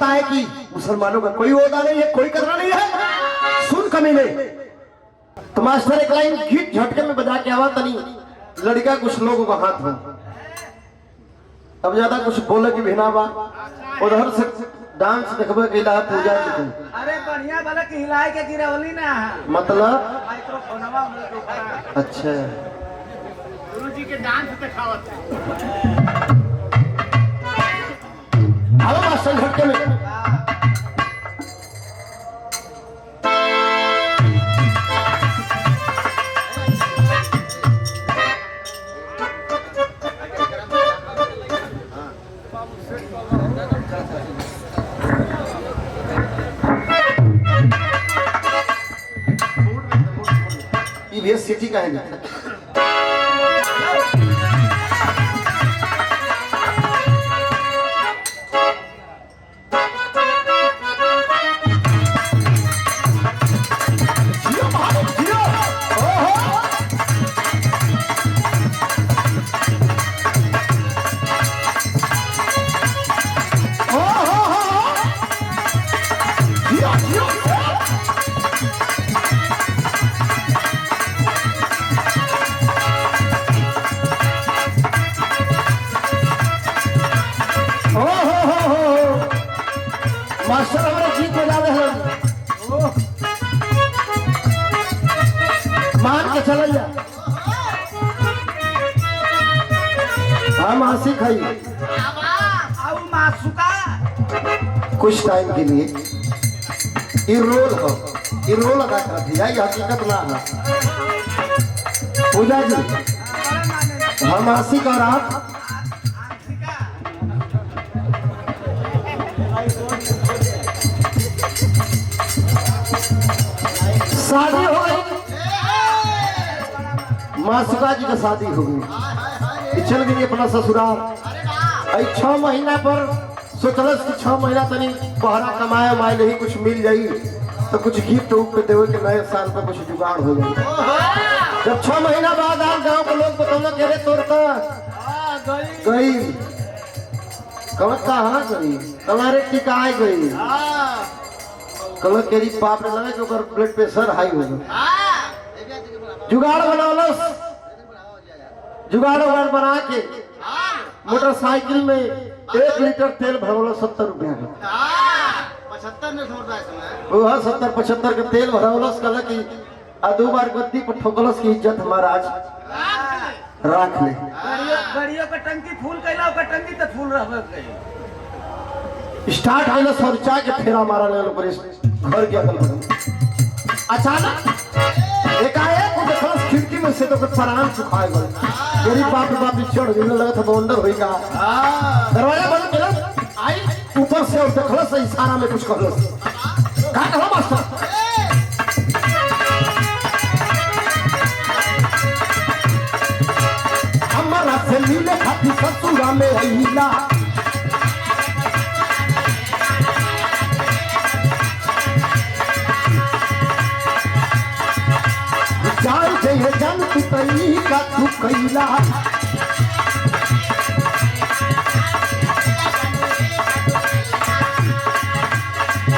बताए कि मुसलमानों का कोई ओहदा नहीं है, कोई कदर नहीं है। सुन कमीने, तो मास्टर एक लाइन गीत झटके में बजा के आवा तनी लड़का कुछ लोग को हाथ हो। अब ज्यादा कुछ बोले की भिना बा उधर से डांस देखबे कैला पूजा के। अरे बढ़िया वाला के हिलाए के गिरवली ना मतलब माइक्रोफोनवा में तो खड़ा। अच्छा गुरुजी के डांस दिखावत है। आओ मास्टर झटके में। ये सिटी का है। मास्टर हमारे गीत बजा रहे हैं, मान के चल जा। हाँ मासी खाई कुछ टाइम के लिए ये रोल हो, ये रोल अदा कर दिया, ये हकीकत ना है। पूजा जी हम मासी और आप शादी हो गई, मासुका जी का शादी हो गई, चल गई अपना ससुराल। 6 महीना पर सोचलस कि 6 महीना तनी बहरा कमाए माए नहीं कुछ मिल जाई तो कुछ गिफ्ट उफ्ट देवे के नए साल पर कुछ जुगाड़ हो जाए। जब 6 महीना बाद आप गांव के लोग बताना कह रहे तोर गई कहाँ गई तुम्हारे टिकाए गई कल केरी पाप ने लगा कि ओकर ब्लड प्रेशर हाई हो गया। जुगाड़ बनावलस, जुगाड़ बना के मोटरसाइकिल में 1 लीटर तेल भरवल 70 रुपया का। 70-75 के तेल भरवलस कल की 2 बार गद्दी पर ठोकलस की इज्जत हमारा आज राख ले। गाड़ियों का टंकी फूल कैला, ओकर टंकी तो फूल रहबे स्टार्ट आइला सरचा के फेरा मारा ले ऊपर घर के अगल बगल। अचानक एकाएक देखलस खिड़की में से तो कुछ प्राण सुखाए गए। मेरी बाप चढ़ गिरने लगा था, बंदर होई का दरवाजा बंद केलस, आई ऊपर से और देखलस इशारा में कुछ कहलस। का कहला मास्टर? हमारा से मिले खाती ससुरा में अइला, जन पितई का तू कैला।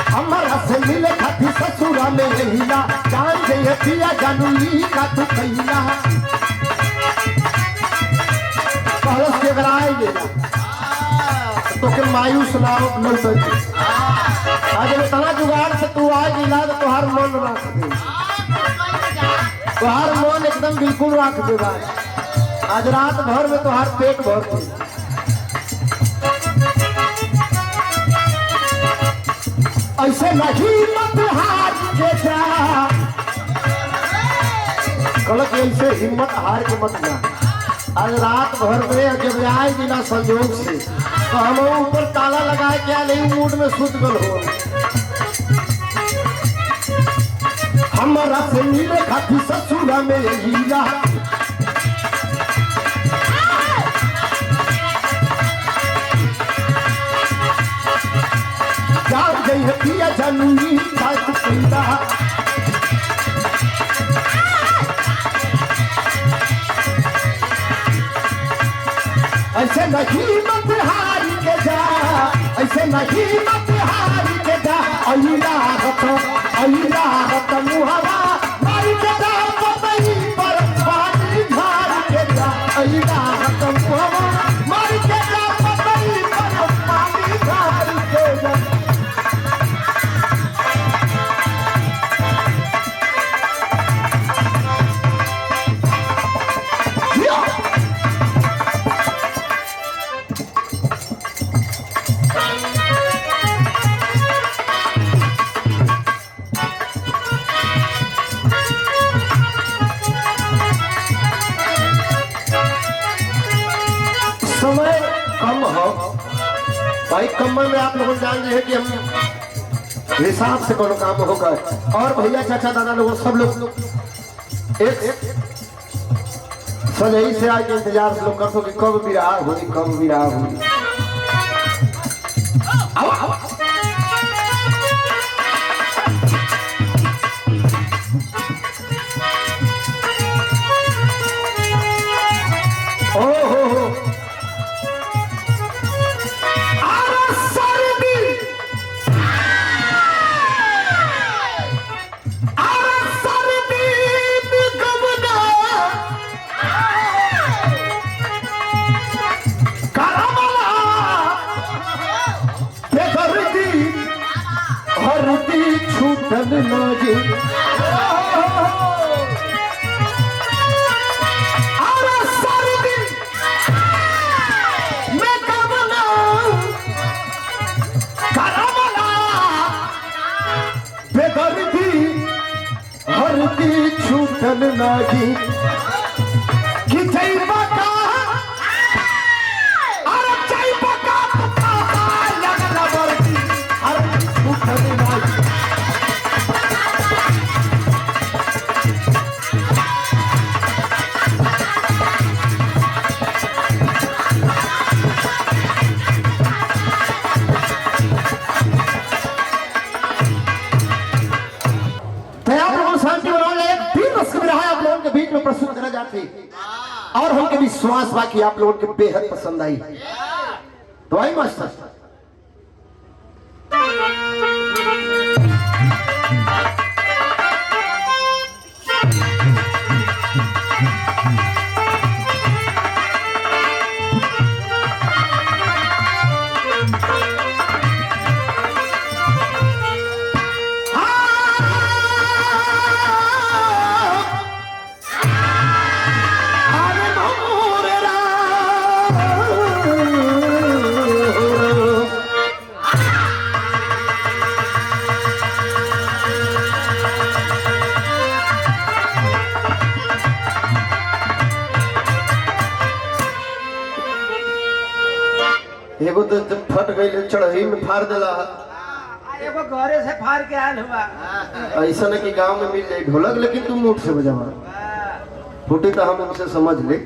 हमारा से मिले खाती ससुरा में रहिला, जान दे पिया जानूली का तू कैला। कहलस के बराए गेला तो के मायूस ना हो न आज में तना जुगाड़ से तू आ गेला तो तोहार मन रख दे, तोहार मन एकदम बिल्कुल रख दे। आज रात भर में तोहार पेट भर दे। ऐसे नहीं मत हार के जा, गलत ऐसे हिम्मत हार के मत जा। आज रात भर में जब आए बिना संयोग से तो हम ऊपर ताला लगाए क्या नहीं मूड में सुत गल हो। हमारा से मिले खाती ससुरा में हीरा, जान गई है पिया जानूली बात कैला। ऐसे नहीं मत हार के जा, ऐसे नहीं मत हार अहिरागत मुहवा मारी के जा पतई पर पानी झाड़ के जा अहिरागत मुहवा मारी के जा पतई पर पानी झाड़ के जा समय कम हो भाई, कम्बल में आप लोग जान रहे हैं कि हम हिसाब से कोनो काम होगा। और भैया चाचा दादा लोग सब लोग एक सजई से आज इंतजार लोग करते कि कब विराह हुई, कब विराह हुई। छूटन लागे अरे सर्दी में कमला करमला बेदर्दी हरदी छूटन लागे कि जई बका अरे जई बका लगला बरदी हरदी छूटन लागे। प्रस्तुत करा जाते और हमके विश्वास बा कि आप लोगों के बेहद पसंद आई। तो आई मास्टर एगो तो फट गई चढ़ई में फाड़ दिला, एगो घरे से फाड़ के आल हुआ। ऐसा नहीं कि गांव में मिल जाए ढोलक, लेकिन तुम मुठ से बजावा फूटी तो हम उनसे समझ ले।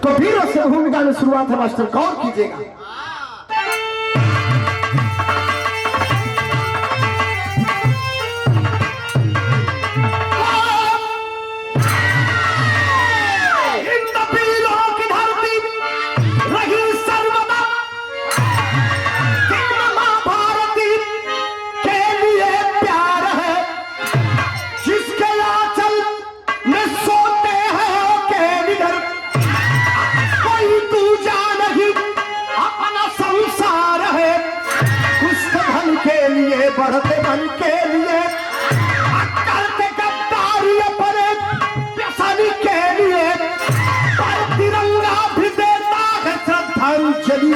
तो फिर उससे भूमिका में शुरुआत है मास्टर, गौर कीजिएगा। बढ़ते मन के लिए करते गद्दारी अपने व्यसनी के लिए, पर तिरंगा भी देता है श्रद्धांजलि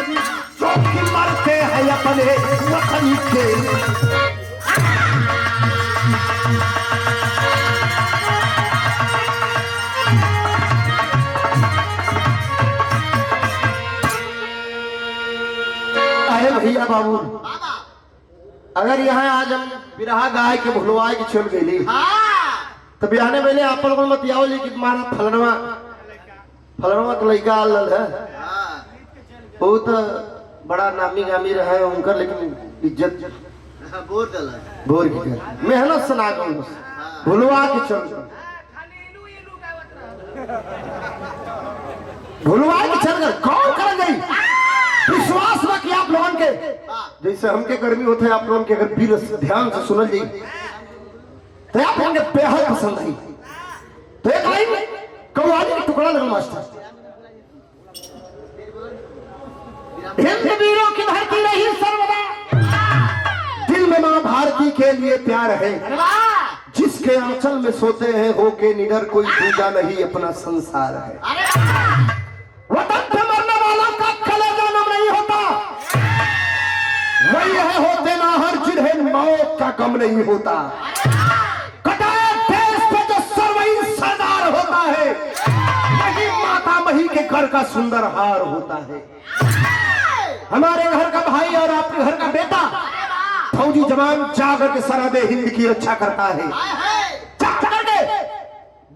जो कि मरते हैं अपने वतन के लिए। अरे भैया बाबू, अगर यहाँ आज हम बिरहा गाय के भुलवाए की चल गई तो बिहाने पहले आप लोगों मत आओ जी कि मारा फलनवा का लड़का आल है, वो तो बड़ा नामी गामी रहे उनकर, लेकिन इज्जत बोर की मेहनत से ना करूँ भुलवा के चल भुलवा के चल कर कौन कर गई। विश्वास में कि आप लोगों के जैसे हमके गर्मी होते है, आप लोगों के अगर पीर ध्यान से सुनल जाए तो आप होंगे बेहद पसंद आई। तो एक लाइन कव्वाली का टुकड़ा लगल मास्टर। हिंद वीरों की धरती रही सर्वदा, दिल में मां भारती के लिए प्यार है, जिसके आंचल में सोते हैं होके निडर, कोई दूजा नहीं अपना संसार है। वतन पे मरने वालों का कलेजा नम नहीं होता, वही है होते ना हर जिन्हें मौत का गम नहीं होता। कटाए देश पे जो सर वही सरदार होता है, वही माता मही के घर का सुंदर हार होता है। हमारे घर का भाई और आपके घर का बेटा फौजी जवान जाकर के सरहद हिंद की रक्षा करता है, जाकर के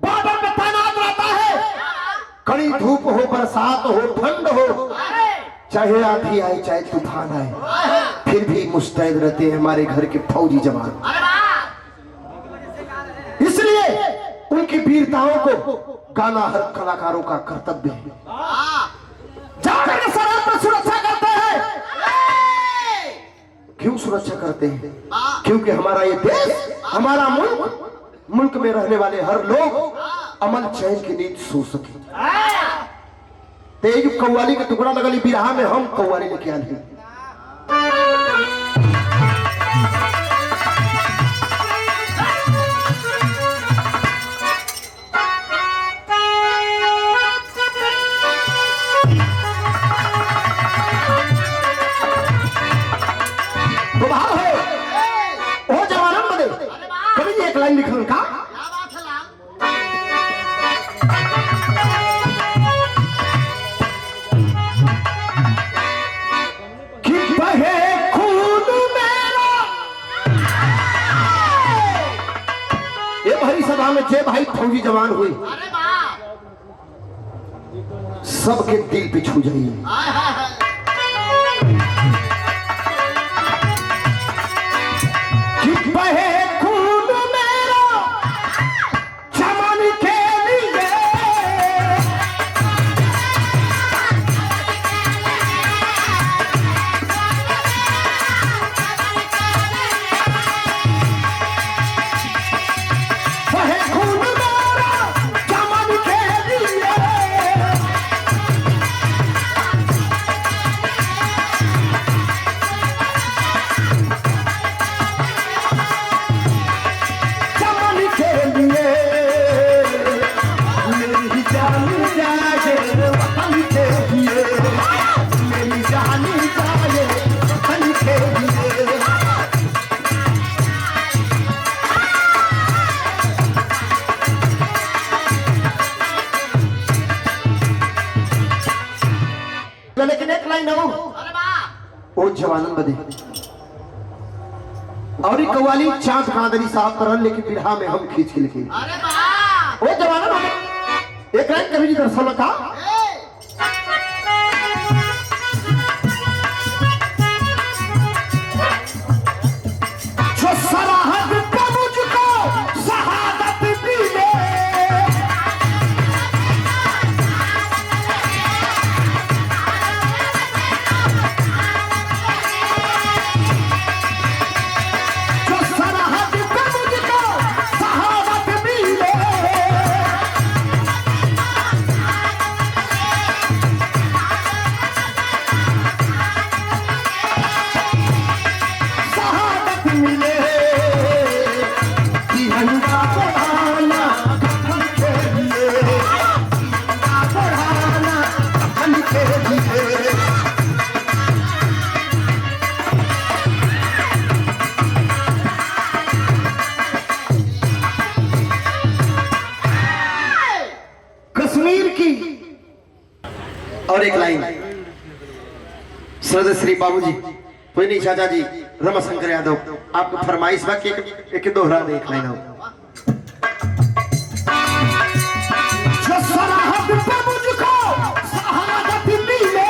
बॉर्डर में तैनात रहता है। कड़ी धूप हो, बरसात हो, ठंड हो, चाहे आंधी आए चाहे तूफान आए, फिर भी मुस्तैद रहते हैं हमारे घर के फौजी जवान। इसलिए उनकी वीरताओं को गाना हर कलाकारों का कर्तव्य है। जाकर के सरहद पर सुरक्षा करते हैं। क्यों सुरक्षा करते हैं? क्योंकि हमारा ये देश, हमारा मुल्क में रहने वाले हर लोग अमन चैन की नींद सो सके। तेज कव्वाली का टुकड़ा लगल बिरहा में हम कव्वाली लेके आए हैं। तो भाव है वो जवानों बने कभी एक लाइन लिखल का कि बहे खून मेरा। ये भरी सभा में जे भाई फौजी जवान हुए सबके दिल पे छू जाइए। लेकिन एक लाइन हो वो जवानन बदे और कव्वाली चांद कादरी साहब तरह लेके बिरहा में हम खींच के लिखे। वो जवानन बदे एक लाइन कवि जी दर्शन था। जो सरहद पे मुझको शहादत मिले, और एक लाइन श्रद्धा श्री बाबूजी कोई नहीं चाचा जी रमाशंकर यादव आपको फरमाइश बा कि एक दोहरा दे एक लाइन हो। जो सरहद पे मुझको शहादत मिले,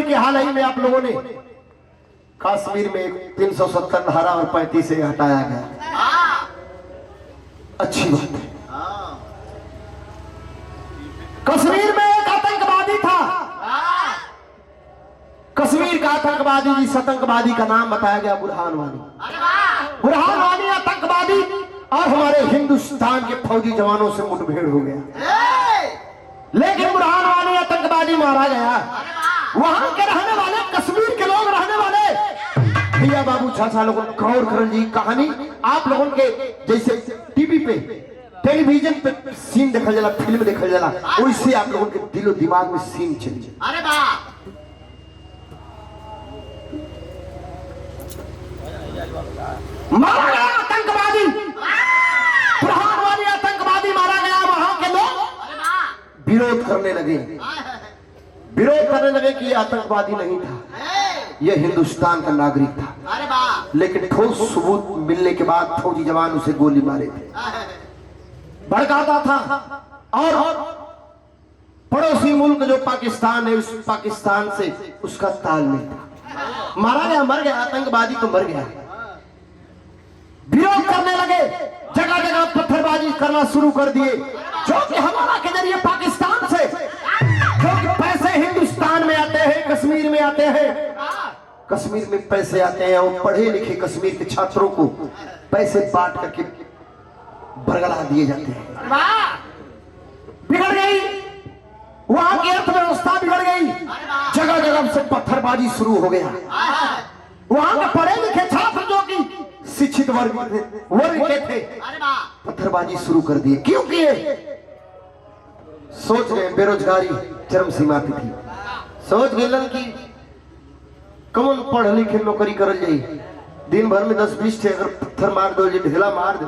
के हाल ही में आप लोगों ने कश्मीर में 370 धारा और 35 से हटाया गया। अच्छी बात है। कश्मीर में एक आतंकवादी था। कश्मीर का आतंकवादी, जिस आतंकवादी का नाम बताया गया बुरहान वानी। बुरहान वानी आतंकवादी और हमारे हिंदुस्तान के फौजी जवानों से मुठभेड़ हो गया, लेकिन बुरहान वानी आतंकवादी मारा गया। वहां के रहने वाले, कश्मीर के लोग रहने वाले भैया बाबू चाचा लोगों गौर करन जी कहानी आप लोगों के जैसे टीवी पे टेलीविजन पे सीन देखल जाला, फिल्म देखल जाला, वैसे आप लोगों के दिलो दिमाग में सीन चली। अरे वाह, मारा गया आतंकवादी, बुरहान वानी आतंकवादी मारा गया। वहां के लोग विरोध करने लगे, विरोध करने लगे कि यह आतंकवादी नहीं था, यह हिंदुस्तान का नागरिक था। अरे वाह, लेकिन ठोस सबूत मिलने के बाद फौजी जवान उसे गोली मारे थे। भड़काता था और पड़ोसी मुल्क जो पाकिस्तान है, उस पाकिस्तान से उसका तालमेल था। मारा गया, मर गया, आतंकवादी तो मर गया। विरोध करने लगे, जगह जगह पत्थरबाजी करना शुरू कर दिए, जो कि हमारा के जरिए पाकिस्तान से जो कि पैसे हिंदुस्तान में आते हैं, कश्मीर में आते हैं, कश्मीर में पैसे आते हैं और पढ़े लिखे कश्मीर के छात्रों को पैसे बांट करके बरगला दिए जाते हैं। बिगड़ गई वहां की अर्थव्यवस्था, बिगड़ गई, जगह जगह से पत्थरबाजी शुरू हो गया। वहां के पढ़े लिखे छात्र जो कि शिक्षित वर्ग के थे, पत्थरबाजी शुरू कर दिए। क्यों किए? सोच गए बेरोजगारी चरम सीमा पे थी, सोच गए कि कौन पढ़ लिखे नौकरी करल जाई, दिन भर में 10-20 थे अगर पत्थर मार दो, ढेला मार दो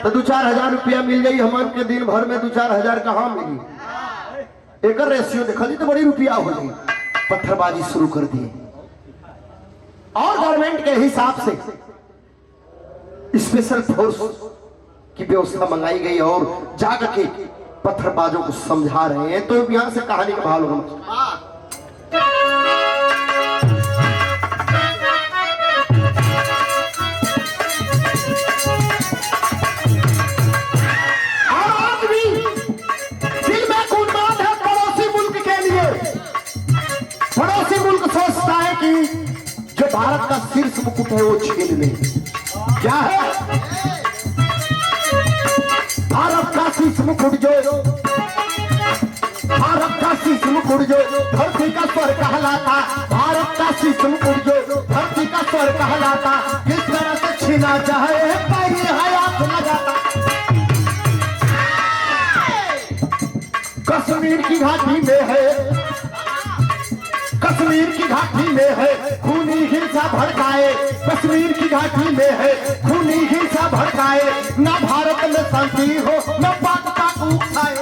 तो 2-4 हजार रुपया मिल जाई। हमारे के दिन भर में 2-4 हजार कहाँ मिली? एक रेशियो देखा जी तो बड़ी रुपया हो गई। पत्थरबाजी शुरू कर दिए और गवर्नमेंट के हिसाब से स्पेशल फोर्स की व्यवस्था मंगाई गई और जाकर के पत्थरबाजों को समझा रहे हैं। तो यहां से कहानी का भाव लोग सोचता है कि जो भारत का शीर्ष मुकुट है वो छीन ले। क्या है भारत का शीर्ष मुकुट? जो भारत का शीर्ष मुकुट जो धरती का स्वर कहलाता, भारत का शीर्ष मुकुट जो धरती का स्वर कहलाता, किस तरह से छीना चाहे पहले हयात न जाता। कश्मीर की घाटी में है, कश्मीर की घाटी में है खूनी हिंसा भड़काए, कश्मीर की घाटी में है खूनी हिंसा भड़काए, न भारत में शांति हो न पाक उकसाए।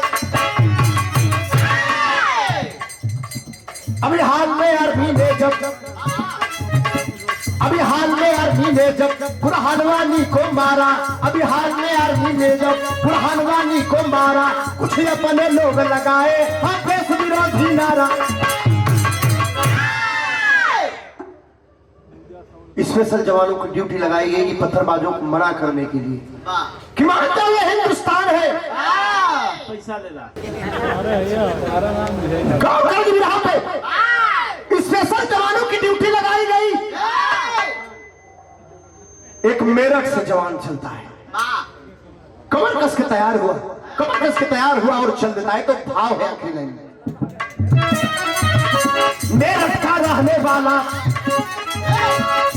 अभी हाल में आर्मी ने जब बुरहान वानी को मारा, अभी हाल में आर्मी ने जब बुरहान वानी को मारा, कुछ अपने लोग लगाए हम देश विरोधी नारा। स्पेशल जवानों की ड्यूटी लगाई गई कि पत्थरबाजों को मना करने के लिए कि मानता ये हिंदुस्तान है। पैसा लेला गांव पे स्पेशल जवानों की ड्यूटी लगाई गई। एक मेरठ से जवान चलता है, कमर कस के तैयार हुआ, कमर कस के तैयार हुआ और चल देता है। तो भाव है आखिरी लाइन मेरठ का रहने वाला,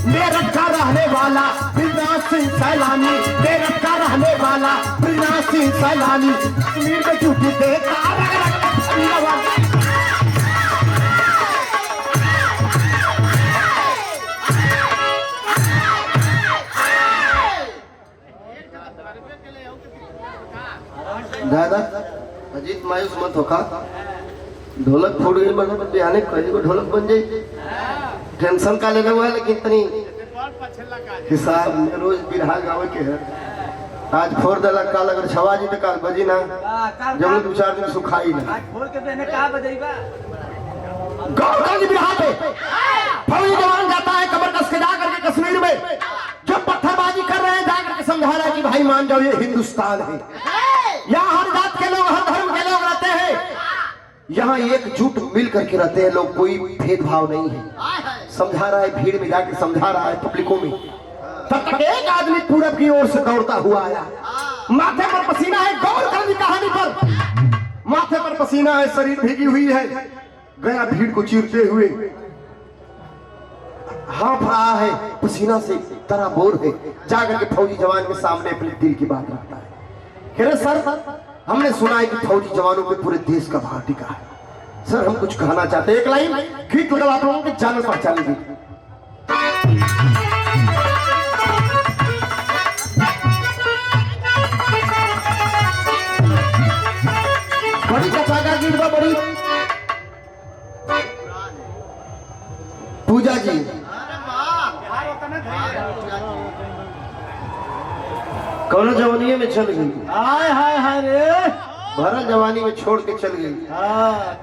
मेरठ का रहने वाला ब्रिजनाथ सिंह सैलानी, मेरठ का रहने वाला ब्रिजनाथ सिंह सैलानी, कश्मीर में ड्यूटी देता दादा। अजीत मायूस मत होका, ढोलक फूट गई मतलब बिहाने कहीं को ढोलक बन जाए, टेंशन का लेना हुआ है। लेकिन तनी हिसाब में रोज बिरहा गावे के है। आज फोड़ देला, काल अगर छवा जी तो काल बजी ना, जब 2-4 दिन सुखाई ना। आज फोड़ के देने कहा बजेगा गौरगंज बिहार पे फौजी जवान जाता है कमर कस के जाकर के कश्मीर में जो पत्थरबाजी कर रहे हैं जाकर के समझा रहा है कि भाई मान जाओ ये हिंदुस्तान है, यहाँ हर जात के लोग हर धर्म के लोग रहते हैं, यहाँ एकजुट मिल करके रहते हैं लोग, कोई भेदभाव नहीं है। समझा रहा है भीड़ में जाकर समझा रहा है पब्लिकों में। तब तक एक आदमी पूरब की ओर से दौड़ता हुआ आया, माथे पर पसीना है, गौर कर ली कहानी पर, माथे पर पसीना है, शरीर भीगी हुई है, गया भीड़ को चीरते हुए, हाँफ रहा है, पसीना से तराबोर है, जाकर के फौजी जवान के सामने अपने दिल की बात रखता है। कह रहे सर हमने सुना है कि फौजी जवानों पे पूरे देश का भार टिका है, सर हम कुछ कहना चाहते हैं, एक लाइन गीत मतलब आप लोगों के जान पहचानेंगे। बड़ी कथा का गीत बा, बड़ी पूजा जी कौन जवानी में चल गई, हाय हाय हाय रे, भरा जवानी में छोड़ के चल गई,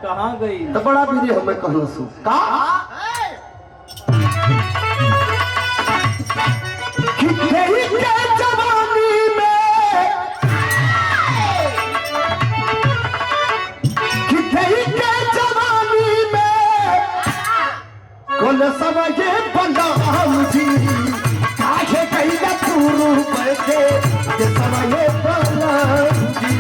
कहाँ गई? तो बड़ा भी हमें कहना सु का जवानी में जवानी में कौन समझे बंदा जी काहे कहीं का पूरू बैठे ये समझे बंदा जी।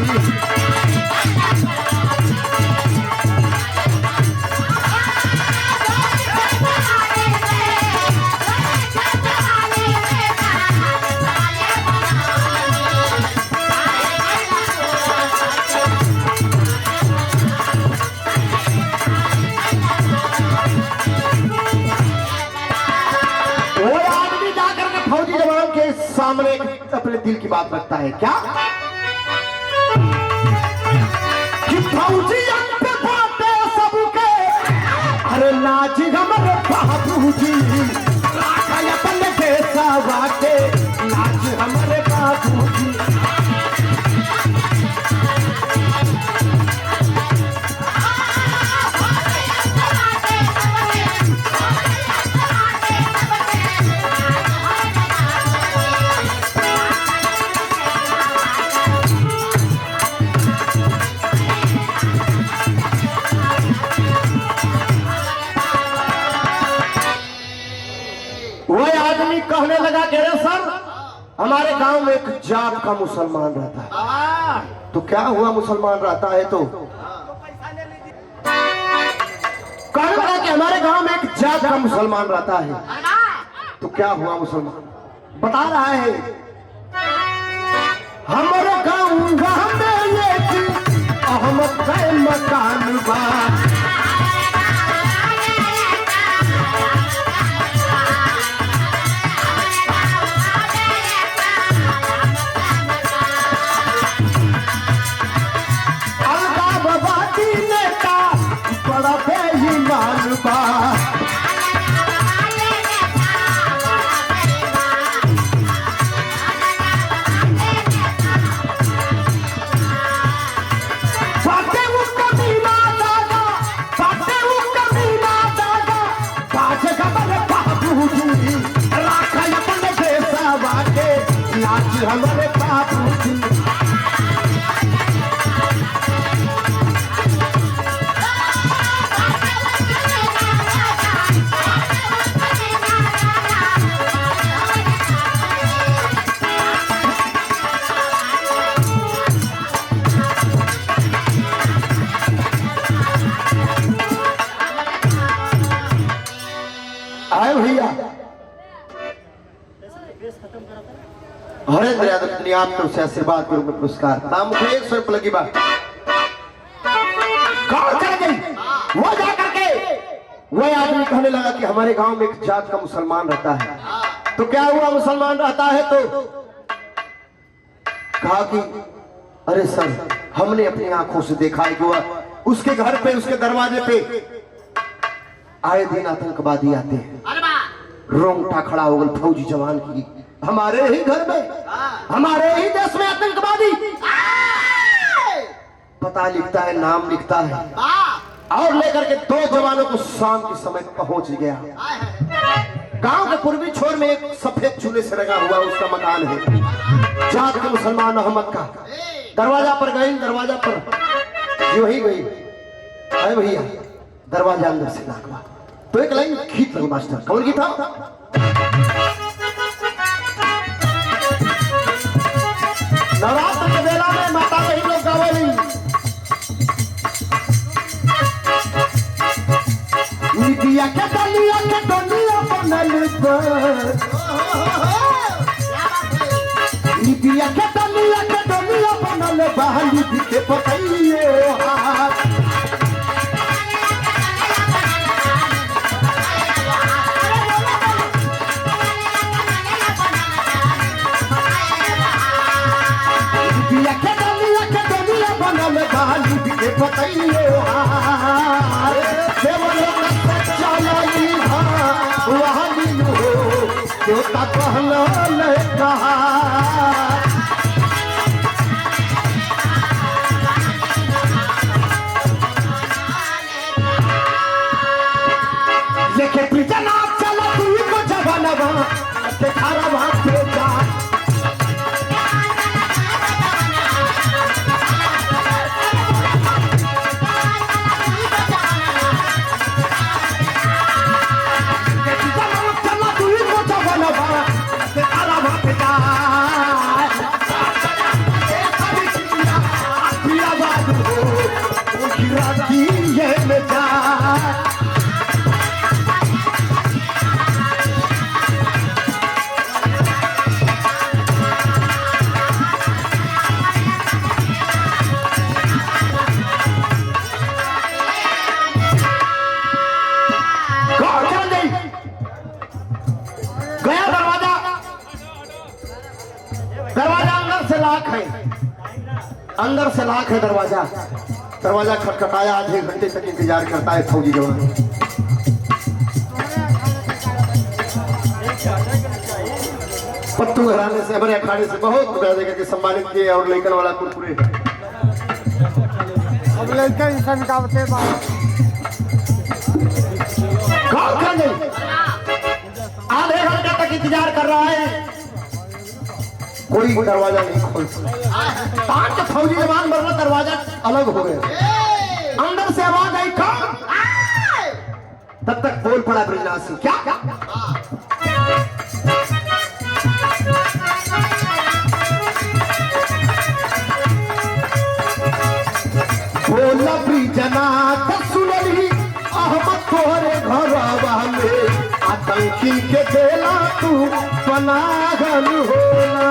सामने अपने दिल की बात रखता है क्या कि फौजी पे बातें सबके, अरे नाची हमारे बाबूजी अपन कैसा बाटे, नाच हमारे बाबूजी। कहने लगा कह रहे सर हमारे गांव में एक जात का मुसलमान रहता है, तो क्या हुआ मुसलमान रहता है तो कहने लगा कि हमारे गांव में एक जात का मुसलमान रहता है, तो क्या हुआ मुसलमान बता रहा है हमारे गांव में एक अहमद का मकान बा, हमारे बाबूजी। आए भैया हरेंद्र यादव अपने आप को आशीर्वाद के रूप में पुरस्कार नाम मुझे 100 रुपये लगी बात कौन चल गई वो जाकर के वो आदमी कहने लगा कि हमारे गांव में एक जात का मुसलमान रहता है, तो क्या हुआ मुसलमान रहता है तो कहा कि अरे सर हमने अपनी आंखों से देखा है कि वह उसके घर पे उसके दरवाजे पे आए दिन आतंकवादी आते हैं, रोंगटा खड़ा हो गया फौजी जवान की, हमारे ही घर में हमारे ही देश में आतंकवादी पता लिखता है नाम लिखता है और लेकर के 2 जवानों को शाम के समय पहुंच गया। गांव के पूर्वी छोर में एक सफेद चूल्हे से लगा हुआ उसका मकान है। जात के मुसलमान अहमद का दरवाजा पर गई, दरवाजा पर जो ही गई, अरे भैया दरवाजा अंदर से लागवा तो एक लाइन गीत लगा मास्टर। कौन गीत था? नवरात्र के बेला में माता बहन लोग गावेली, निबिया के डलिया बनल पर, निबिया के डलिया बनल बहली के पतइए हाथ। निबिया के डलिया बनल बहली के पतइए हाथ। देवता कहला ले कहा लेके पीछे ना चला तू को जवानवा ते खारा बात पे जा। अंदर से लाख है दरवाजा। दरवाजा खटखटाया, आधे घंटे तक इंतजार करता है फौजी जवान। पत्तू घराने से हमारे अखाड़े से बहुत पैदा करके सम्मानित किए और लेकर वाला कुरकुरे अब लड़का इंसान का बते आधे घंटे तक इंतजार कर रहा है, कोई दरवाजा नहीं खोल सकता। 5 फौजी जवान मरना, दरवाजा अलग हो गया। अंदर से आवाज आई कौन? तब तक बोल पड़ा ब्रजनाथ सिंह, क्या बोला ब्रजनाथ सुनली अहमद तोरे घरवा में आतंकी के देला तू पनागल होना।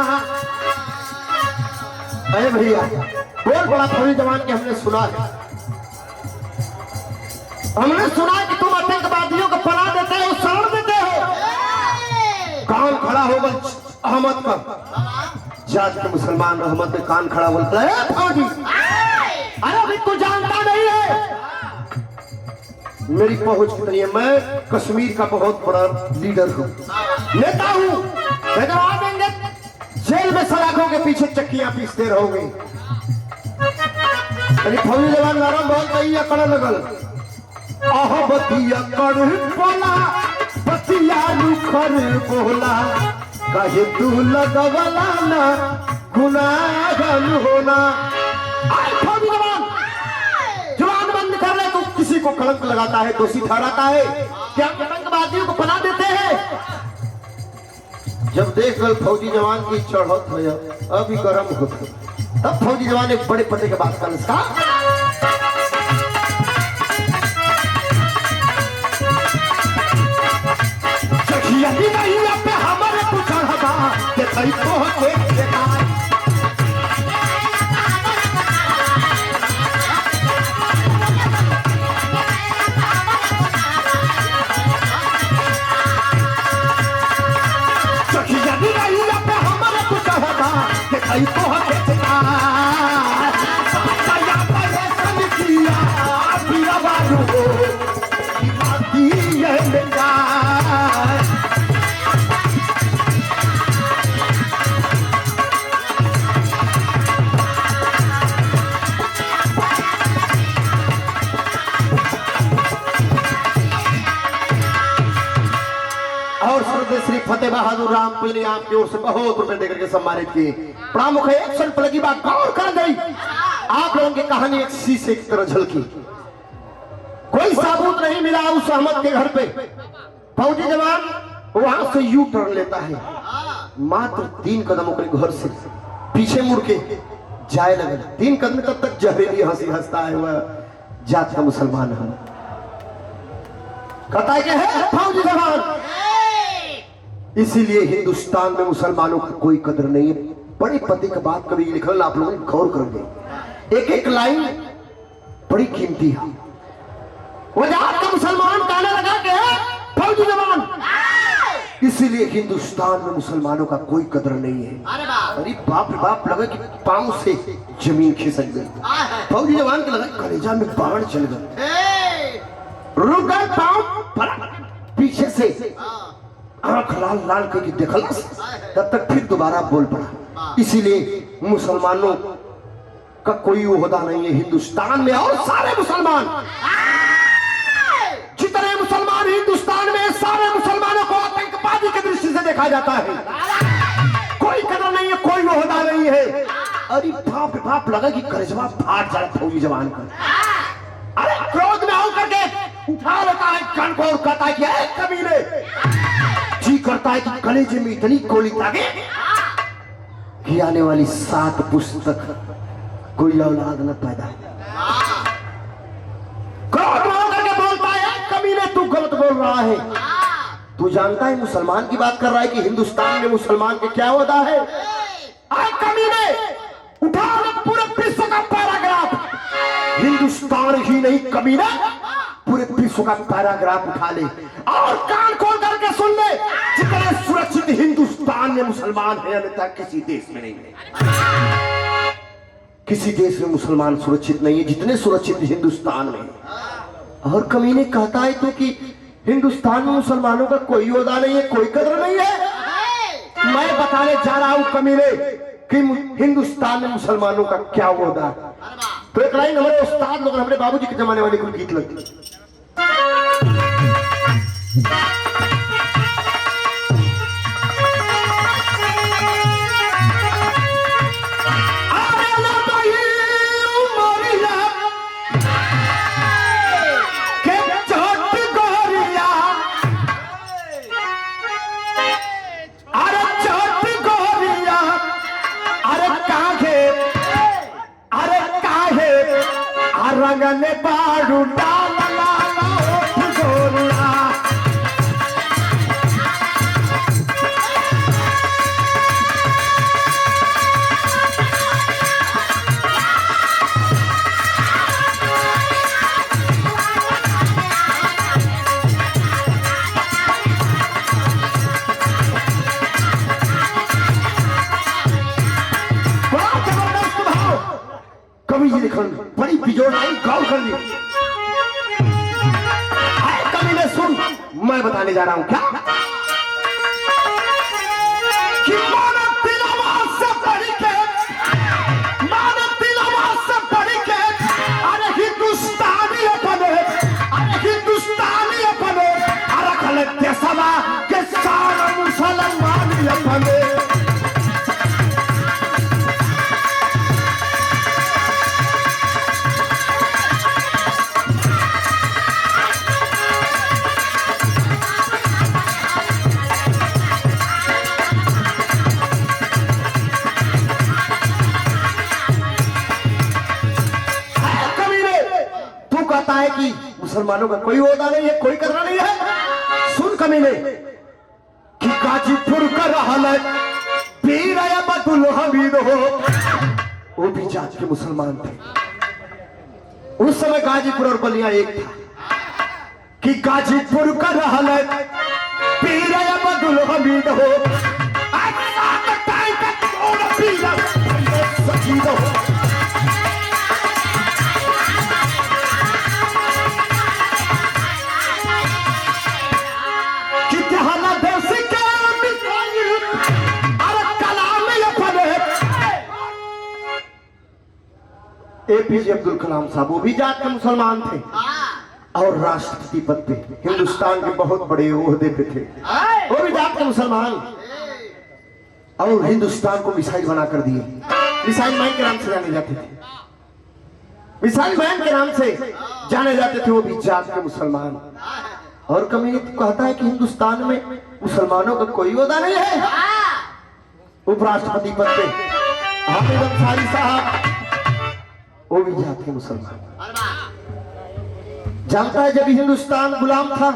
अरे भैया बोल बड़ा फौजी जवान के हमने सुना है, हमने सुना है कि तुम आतंकवादियों को पनाह देते हो, शरण देते हो। कान खड़ा हो गल अहमद का, जात के मुसलमान अहमद के कान खड़ा बोलता है फौजी, अरे अभी तू जानता नहीं है मेरी पहुंच कितनी है। मैं कश्मीर का बहुत बड़ा लीडर हूँ, नेता हूँ। आ देंगे जेल में सलाखों के पीछे चक्कियां पीसते रहोगे। फौजी जवान नरम बहुत नहीं अकड़ लगल, आह बतिया कर बोला बतिया रुखर बोला, कहे तू लगवला ना गुनाहगार होना। फौजी जवान जुबान बंद कर ले, तो किसी को कलंक लगाता है, दोषी ठहराता है, क्या आतंकवादियों को पनाह देते हैं। जब देख गल फौजी जवान की चढ़त है अभी गर्म होते, तब फौजी जवान एक बड़े पते के बात कर इसका पे हमारे को चढ़ा के कई तो देखा आई तो शेख फतेह बहादुर रामपुर ने आपकी ओर से बहुत रुपए देकर के सम्मानित किए। प्रमुख एक्शन पर लगी बात गौर कर गई। आप लोगों की कहानी एक शीशे की तरह झलकी। कोई सबूत नहीं मिला उस अहमद के घर पे। फौजी जवान वहां से यू टर्न लेता है, मात्र 3 कदम अपने घर से पीछे मुड़ के जाए लगे। 3 कदम तब तक जहरीली हंसी हंसता है वह जात का मुसलमान हम कहता है कि है फौजी जवान। इसीलिए हिंदुस्तान में मुसलमानों की कोई कदर नहीं है। बड़ी पति का बात कभी लिखल आप लोगों ने गौर करोगे। एक एक लाइन बड़ी कीमती है। वो जात का मुसलमान कहने लगा कि फौजी जवान, इसीलिए हिंदुस्तान में मुसलमानों का कोई कदर नहीं है। अरे बाप रे बाप, लगा कि पांव से जमीन खिसक गई। फौजी जवान के लगा कलेजा में बाण चल गए। रुक गए पांव, पीछे से आंख लाल लाल करके देखल, तब तक फिर दोबारा बोल पड़ा। इसीलिए मुसलमानों का कोई ओहदा नहीं है हिंदुस्तान में। और सारे मुसलमान, जितने मुसलमान हिंदुस्तान में, सारे मुसलमानों को आतंकवादी की दृष्टि से देखा जाता है। कोई कदर नहीं है, कोई ओहदा नहीं है। अरे बाप रे बाप, लगा कि कलेजा फाट जाए फौजी जवान का। अरे क्रोध में होकर के उठा लेता है गन को और कहता है कि कमीने, जी करता है कि कलेजे में इतनी गोली दागे कि आने वाली 7 पुस्तक कोई औलाद न पैदा। क्रोध में होकर के बोलता है कमीने तू गलत बोल रहा है। तू जानता है मुसलमान की बात कर रहा है कि हिंदुस्तान में मुसलमान के क्या होता है। कमीने उठा पूरे विश्व का पैराग्राफ, हिंदुस्तान ही नहीं कमीना पूरे विश्व का पैराग्राफ उठा ले और कान खोल करके सुन ले। जितने सुरक्षित हिंदुस्तान में मुसलमान है अन्यथा किसी देश में नहीं है। किसी देश में मुसलमान सुरक्षित नहीं है जितने सुरक्षित हिंदुस्तान में। और कमीने कहता है तो कि हिंदुस्तान में मुसलमानों का कोई ओहदा नहीं है, कोई कदर नहीं है। मैं बताने जा रहा हूं कमीने कि हिंदुस्तान में मुसलमानों का क्या ओहदा है। तो एक लाइन हमारे उस्ताद लोग, हमारे बाबूजी के जमाने वाले कोई गीत लगती। रंगने बारू डाल कवि जी लिखल बड़ी बिजोड़ आई, गौर कर ली। कवि ने सुन, मैं बताने जा रहा हूं क्या कि मानव तिलवा से पढ़ के, मानव तिलवा से पढ़ के, अरे हिंदुस्तानी अपने, अरे हिंदुस्तानी अपने, अरे खले देशवा के सारा मुसलमान अपने। है कि मुसलमानों का कोई ओहदा नहीं है, कोई कदर नहीं है। सुन कमीने कि गाजीपुर का रहल पीर अब्दुल हमीद हो, वो भी जात के मुसलमान थे। उस समय गाजीपुर और बलिया एक था कि गाजीपुर का रहल पीर अब्दुल हमीद हो, एपीजे अब्दुल कलाम साहब वो भी जात के मुसलमान थे और राष्ट्रपति पद पे हिंदुस्तान के बहुत बड़े ओहदे पे थे। वो भी जात के मुसलमान और हिंदुस्तान को मिसाइल बना कर दिए। मिसाइल मैन के नाम से जाने जाते थे, मिसाइल मैन के नाम से जाने जाते थे वो भी जात के मुसलमान। और कभी कहता है कि हिंदुस्तान में मुसलमानों का कोई ओहदा नहीं है। उपराष्ट्रपति पद पे हामिद अंसारी साहब वो भी जात के मुसलमान। जानता है जब हिंदुस्तान गुलाम था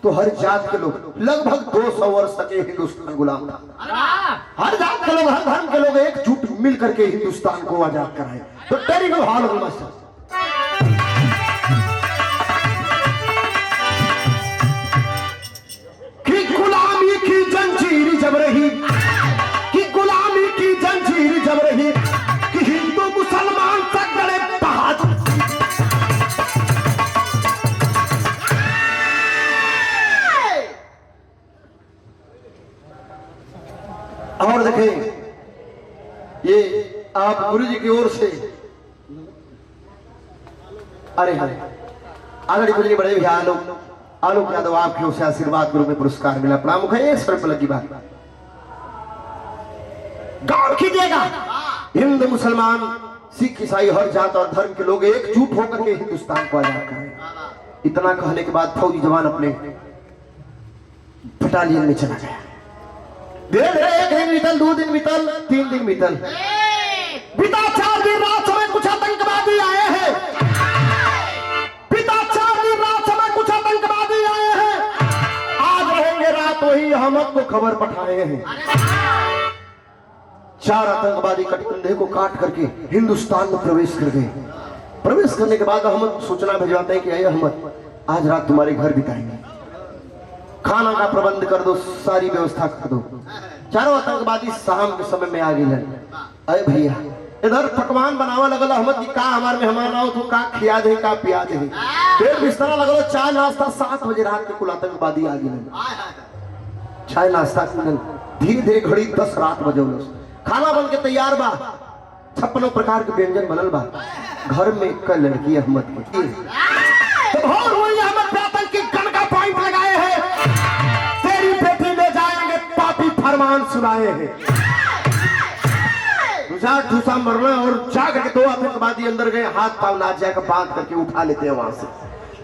तो हर जात के लोग लगभग 200 वर्ष तक हिंदुस्तान गुलाम था। हर जात के लोग, हर धर्म के लोग एकजुट मिल करके हिंदुस्तान को आजाद कराए। तो टेरिबल हाल हो मास्टर। कि गुलामी की जंजीर जब रही, कि गुलामी की जंजीर जब रही, कि हिंदू मुसलमान तक बड़े बहादुर। और देखें ये आप गुरु जी की ओर से अरे हाँ आगे गुरु जी बड़े भैया आलोक यादव आपकी ओर से आशीर्वाद गुरु में पुरस्कार मिला। प्रणाम है इस पर लगी बात गौर कीजिएगा। हिंदू मुसलमान सिख ईसाई हर जात और धर्म के लोग एकजुट होकर के हिंदुस्तान को आजाद कराए। इतना कहने के बाद फौजी जवान अपने बटालियन में चला गया। धीरे धीरे 1 दिन बीतल, 2 दिन बीतल, 3 दिन बीतल, बीता 4 दिन रात समय कुछ आतंकवादी आए हैं। बीता 4 दिन रात समय कुछ आतंकवादी आए हैं। आज रहेंगे रात वही अहमद को खबर पठाए हैं। 4 आतंकवादी कटकंधे को काट करके हिंदुस्तान में प्रवेश कर गए। प्रवेश करने के बाद अहमद को सूचना भिजवाते हैं कि अहमद आज रात तुम्हारे घर बिताएंगे, खाना का प्रबंध कर दो, सारी व्यवस्था कर दो। चारों आतंकवादी शाम के समय में आ गए। अरे भैया इधर पकवान बनावा लगल अहमद जी, का हमारे मेहमान आओ तो का खिया दे का पिया दे। फिर बिस्तरा लगल, चाय नाश्ता। 7 बजे रात के कुल आतंकवादी आ गए। चाय नाश्ता धीरे धीरे घड़ी 10 रात बजे। खाना बन के तैयार बा, 56 प्रकार के व्यंजन बनल बा। घर में एक लड़की अहमद की गन का पॉइंट लगाए हैं। तेरी बेटी ले जाएंगे, पापी फरमान सुनाए हैं। ठूसा मरना और जाकर के 2 आतंकवादी अंदर गए। हाथ पांव नाजिया का बांध करके उठा लेते हैं वहां से,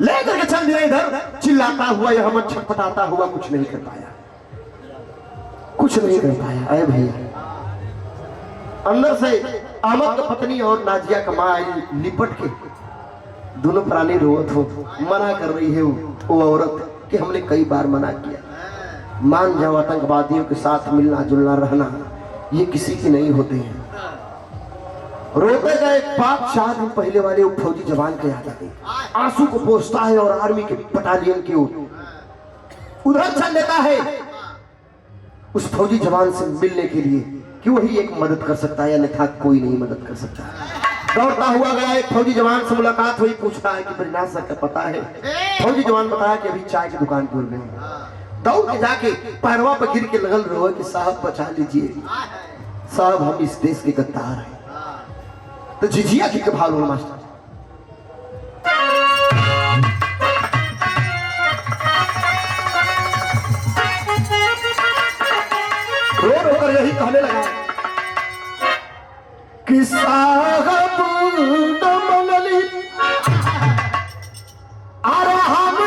लेकर के चल दिए इधर। चिल्लाता हुआ यह अहमद छटपटाता हुआ कुछ नहीं कर पाया, कुछ नहीं कर पाया। अरे भैया अंदर से अहमद की पत्नी और नाजिया का मां लिपट के दोनों प्राणी रोवत हो। मना कर रही है वो औरत कि हमने कई बार मना किया, मान जाओ आतंकवादियों के साथ मिलना जुलना रहना ये किसी की नहीं होते हैं। रोते गए 5-4 दिन पहले वाले वो फौजी जवान के याद आ गई। आंसू को पोंछता है और आर्मी के बटालियन की ओर उधर चल देता है उस फौजी जवान से मिलने के लिए कि वही एक मदद कर सकता है, अन्यथा कोई नहीं मदद कर सकता। दौड़ता हुआ गया, एक फौजी जवान से मुलाकात हुई। पूछता है कि बरीनाथ सर का पता है? फौजी जवान बताया कि अभी चाय की दुकान पर गए। दौड़ के जाके पैरवा पर गिर के लगल रोए कि साहब बचा लीजिए, साहब हम इस देश के गद्दार हैं। तो झिझिया की भाव लो मास्टर। रो रो कर यही कहने लगा कि साहब न मनली अरे हम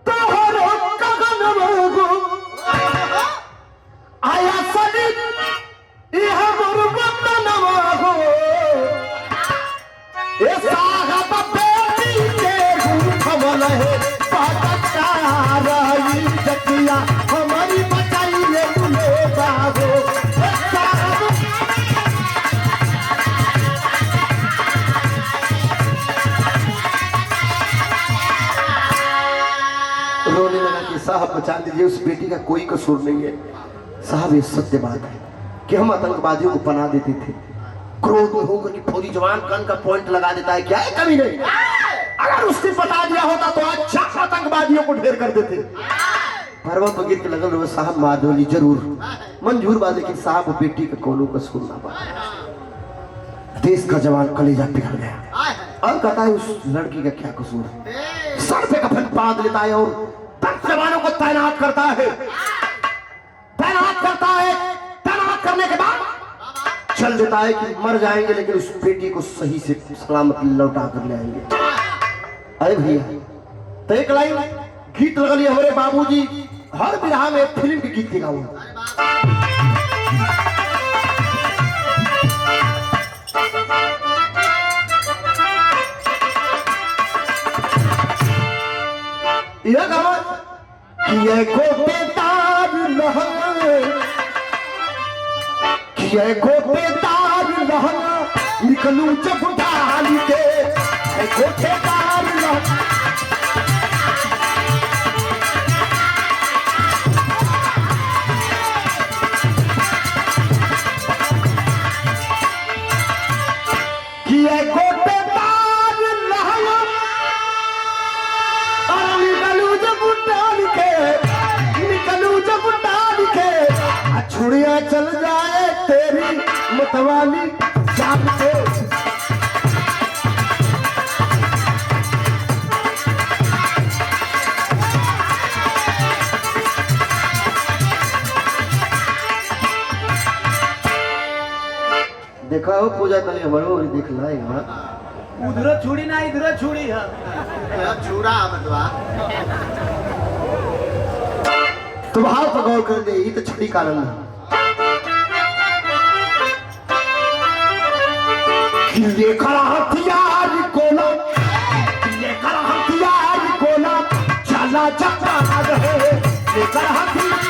तोहरो कगन मोगो आया सनी यह गुरबत नवागो ए साहब बेटी के गुरखमल है पता रही जतिया हमारी बचाई ले ले बाबो। रोने लगा कि साहब बचा लीजिए, उस बेटी का कोई कसूर नहीं है। साहब ये सत्य बात है कि हम आतंकवादियों को पनाह देते थे। क्रोध में होकर कि फौजी जवान गन का पॉइंट लगा देता है, क्या है कभी नहीं। अगर उसने बता दिया होता तो आज 4 आतंकवादियों को ढेर कर देते। परवा पर गिर के लगल रहे साहब मार दो जरूर मंजूर बात, लेकिन साहब बेटी का कोनो कसूर ना पाया। देश का जवान कलेजा पिघल गया और कहता है उस लड़की का क्या कसूर है। सर पे कफन बांध लेता है और जवानों को तैनात करता है। तैनात करता है, तैनात करने के बाद चल देता है कि मर जाएंगे लेकिन उस बेटी को सही से सलामत लौटा कर ले आएंगे। अरे भैया तो एक लाइन गीत लगली हमारे बाबूजी हर बिरहा में फिल्म के गीत गाऊं। यह गाँव किए गोपेदार किए गोपेदार निकलू जब डाल के गोपेदार किए गोपेदार निकलू जब डाल के छुड़िया चल जाए तेरी मतवाली जान के। देखा हो पूजा तले हमारे और देखला एक बार उधर छुड़ी ना इधर छुड़ी है छुड़ा बतवा तो भाव पर गौर कर दे ये तो छड़ी कारण है। लेकर हथियार कोला लेकर हथियार कोला चला चला रहे लेकर हथियार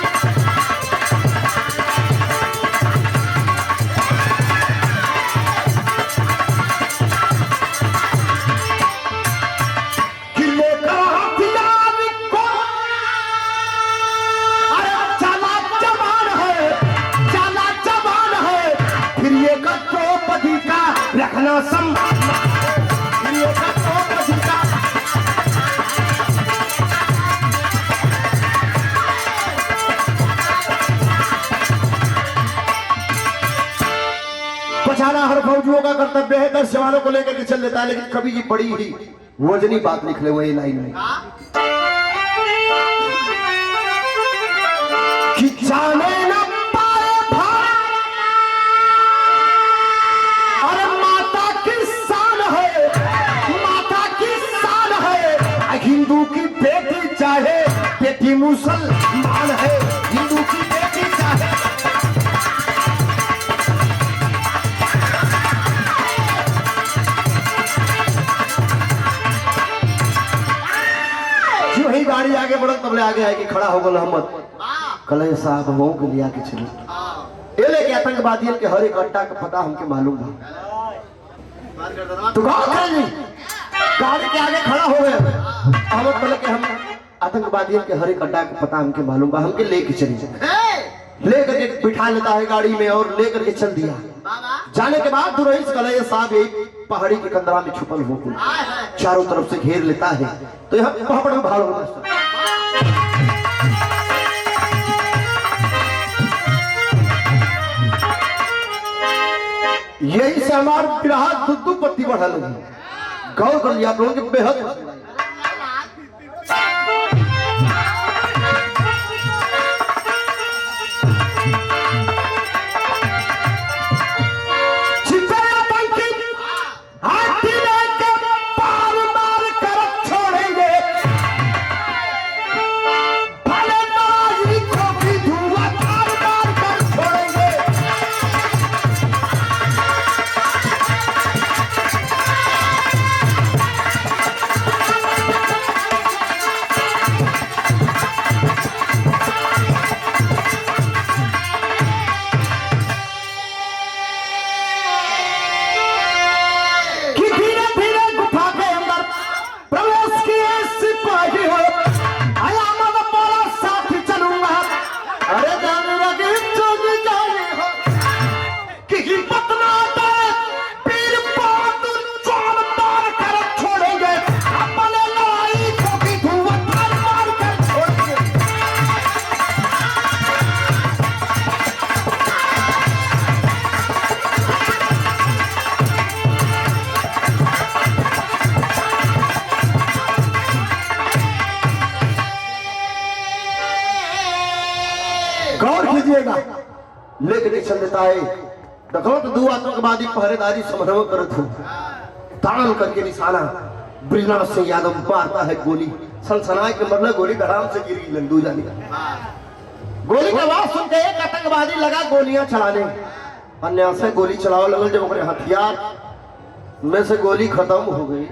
रखना बचाना हर फौजियों का कर्तव्य है। 10 जवानों को लेकर के चल लेता है लेकिन कभी ये बड़ी ही वजनी बात लिख ले वो ये लाइन में कि जाने न पाए अरे माता की शान है हिंदू की बेटी चाहे बेटी मुसलमान है हिंदू की बेटी चाहे जो ही गाड़ी आगे बढ़त तबले आगे आके खड़ा हो गल अहमद कले साहब हो के लिया के चलो ये लेके आतंकवादियों के हर एक अड्डा का पता हमके मालूम है। तो गाड़ी के आगे खड़ा हो गए अहमद बोले कि हम आतंकवादियों के हर एक अड्डा का पता हमके मालूम बा हमके लेके चली लेकर के बिठा लेता है गाड़ी में और लेकर के चल दिया। जाने के बाद रईस कलैया साहब एक पहाड़ी के कंदरा में छुपल हो चारों तरफ से घेर लेता है। तो यहाँ पहाड़ में भाड़ होगा यही से हमारे बिरहा दुद्दू पत्ती बढ़ा लगी गौर कर लिया आप लोगों के बेहद लेकर चल देता है। देखो तो 2 आतंकवादी पहरेदारी समन्वय करत हो, तान करके निशाना ब्रिजनाथ सिंह यादव मारता है गोली, सनसनाए के मरला गोली धड़ाम से गिर गई लंडू जाने। गोली की आवाज सुन के एक आतंकवादी लगा गोलियां चलाने, अन्य से गोली चलाओ लगल। जब अपने हथियार में से गोली खत्म हो गई,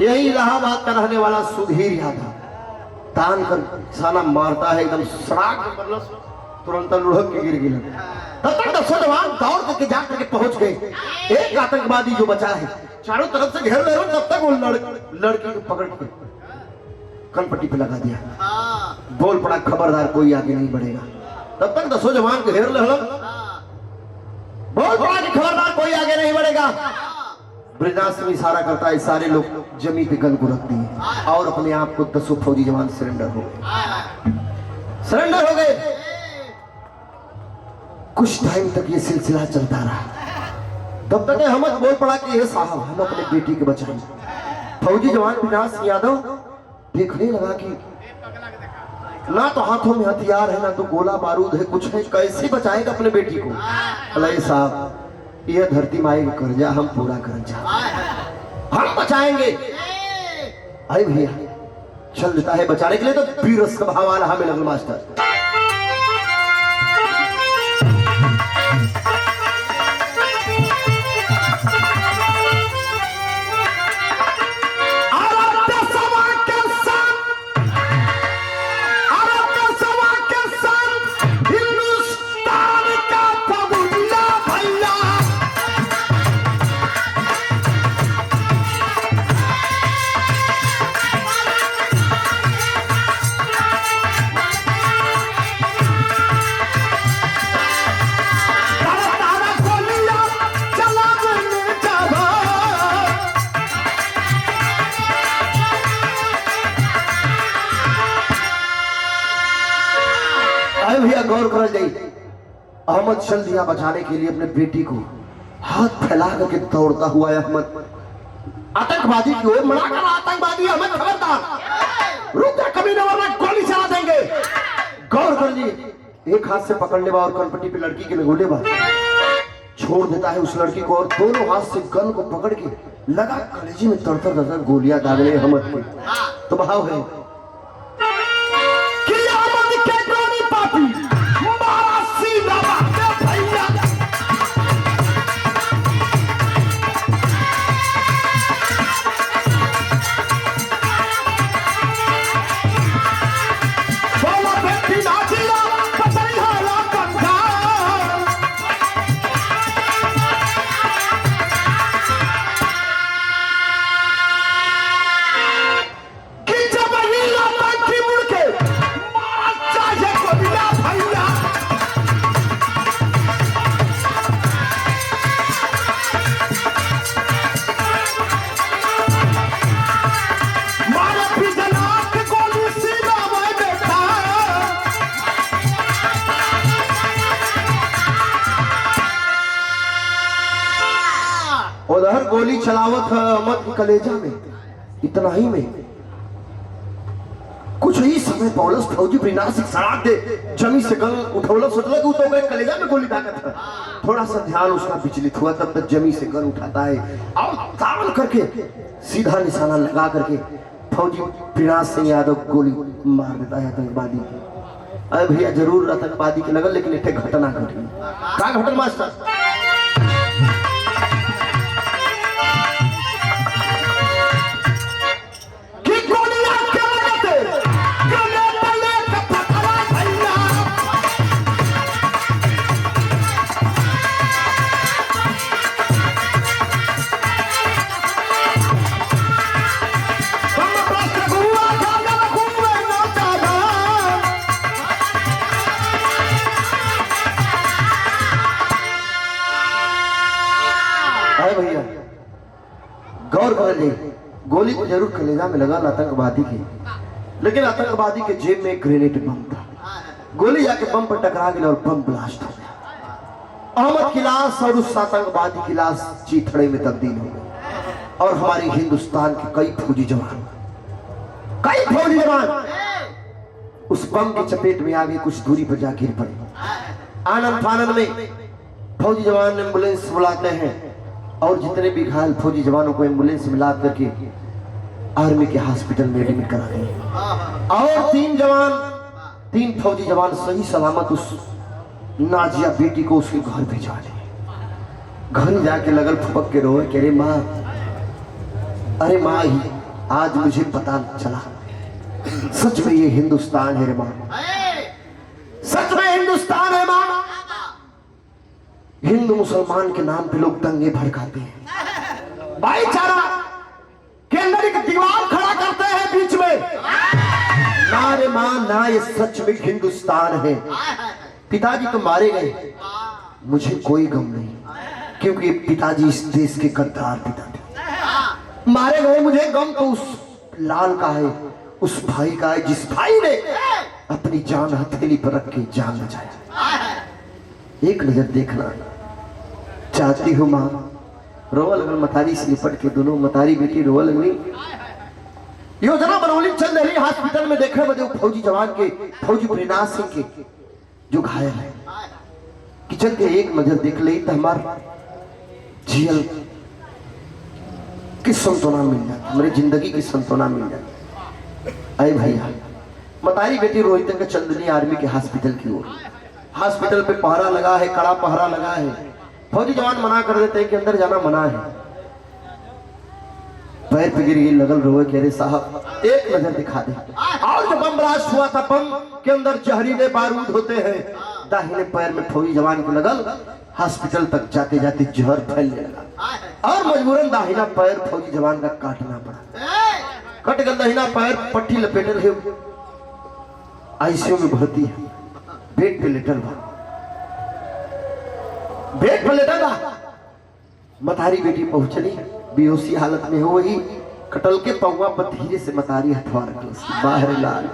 यही इलाहाबाद का रहने वाला सुधीर यादव तान कर निशाना मारता है, एकदम सड़ाक मतलब तुरंत लुढ़क के गिर गया। तब तक 10 जवान दौड़ करके जा करके पहुंच गए। एक आतंकवादी जो बचा है चारों तरफ से घेर ले रहे, तब तक वो लड़की को पकड़ के कनपट्टी पे लगा दिया। बोल पड़ा खबरदार कोई आगे नहीं बढ़ेगा। तब तक 10 जवान घेर ले, बोल पड़ा कि खबरदार कोई आगे नहीं बढ़ेगा। ब्रिजनाथ सिंह इशारा करता है, सारे लोग जमीन पे गन को रख दिए और अपने आप को 10 फौजी जवान सरेंडर हो गए। कुछ टाइम तक ये सिलसिला चलता रहा। तब तक अहमद बोल पड़ा कि ये साहब हम अपने बेटी के बचाएं। फौजी जवान ब्रिजनाथ सिंह यादव देखने लगा कि ना तो हाथों में हथियार है, ना तो गोला बारूद है, कुछ है, कैसे बचाएगा अपने बेटी को। अले साहब यह धरती माई का कर्जा हम पूरा कर जा, हम बचाएंगे। अरे भैया चल देता है बचाने के लिए। तो वीरस का भाव वाला हमें लगल मास्टर। भैया गौर कर जाइए, अहमद चल दिया बचाने के लिए अपने बेटी को। हाथ फैला करके दौड़ता हुआ अहमद आतंकवादी की ओर मना कर, आतंकवादी अहमद खबरदार रुक जा, कभी न वरना गोली चला देंगे। गौर कर लीजिए, एक हाथ से पकड़ने वाला और कनपट्टी पे लड़की के लगोले बात छोड़ देता है उस लड़की को और दोनों हाथ से गन को पकड़ के लगा कलेजी में तड़तर तड़तर गोलियां दागने अहमद के। तो भाव है उधर गोली चलावत है अहमद के कलेजा में। इतना ही में कुछ ही समय पौलस फौजी ब्रिजनाथ सिंह सड़ाक दे जमी से गन उठौला, सोचला कि तो मेरे कलेजा में गोली दागत है। थोड़ा सा ध्यान उसका विचलित हुआ, तब तक जमी से गन उठाता है और ताल करके सीधा निशाना लगा करके फौजी ब्रिजनाथ सिंह यादव गोली मार देता है आतंकवादी की। अरे भैया जरूर आतंकवादी के लगल, लेकिन एक घटना घटी। क्या घटना मास्टर? भैया गौर कर ले, गोली तो जरूर कलेजा में लगा आतंकवादी के, लेकिन आतंकवादी के जेब में एक ग्रेनेड बम था। गोली जाके बम पर टकरा गई और बम ब्लास्ट हो गया। अहमद की लाश और उस आतंकवादी की लाश चीथड़े में तब्दील हो गई और हमारे हिंदुस्तान के कई फौजी जवान उस बम की चपेट में आगे कुछ दूरी पर जा गिर पड़े। आनंद फानंद में फौजी जवान एम्बुलेंस बुलाते हैं और जितने भी घायल फौजी जवानों को एम्बुलेंस मिला करके आर्मी के हॉस्पिटल में एडमिट कराते हैं और तीन फौजी जवान सही सलामत उस नाजिया बेटी को उसके घर भिजवा दिए। घर जाके लगल फुपक के रोए, कह रहे माँ, अरे माँ ही आज मुझे पता चला सच में ये हिंदुस्तान है रे माँ, सच में हिंदुस्तान है माँ। हिंदू मुसलमान के नाम पे लोग दंगे भड़काते हैं, भाईचारा के अंदर एक दीवार खड़ा करते हैं बीच में। ना रे माँ ना, ये सच में हिंदुस्तान है। पिताजी तो मारे गए, मुझे कोई गम नहीं, क्योंकि पिताजी इस देश के गद्दार पिता थे। मारे गए, मुझे गम तो उस लाल का है, उस भाई का है जिस भाई ने अपनी जान हथेली पर रख के जान बचाया। एक नजर देखना चाहती हूँ माँ। रोवा लगल मतारी से लिपट के, दोनों मतारी बेटी रोवा लगली। योजना बनौली चल रही हॉस्पिटल में, देखे बजे फौजी जवान के, फौजी प्रेरणाथ सिंह के जो घायल है, किचन के एक नजर देख ले तो हमार जीवन की संतोना मिल जाती, हमारी जिंदगी की संतोना मिल जाती। अरे भैया, मतारी बेटी रोहित के चंदनी आर्मी के हॉस्पिटल की ओर, हॉस्पिटल पे पहरा लगा है, कड़ा पहरा लगा है। फौजी जवान मना कर देते हैं कि अंदर जाना मना है। पैर पे गिर गई, लगल रोए, कह रहे साहब एक नजर दिखा दे। और जब बम ब्लास्ट हुआ था, बम के अंदर जहरीले बारूद होते हैं। दाहिने पैर में फौजी जवान को लगल, हॉस्पिटल तक जाते जाते जहर फैलने लगा और मजबूरन दाहिना पैर फौजी जवान का काटना पड़ा। कट गया दाहिना पैर, पट्टी लपेटे रहे, आईसीयू में भर्ती है, बेड पे लेटल बा, बेड पे लेटल बा। मतारी बेटी पहुंचली, बेहोशी हालत में हो ही, कटल के पौवा पर धीरे से मतारी हथवा रखल, बाहर लाल।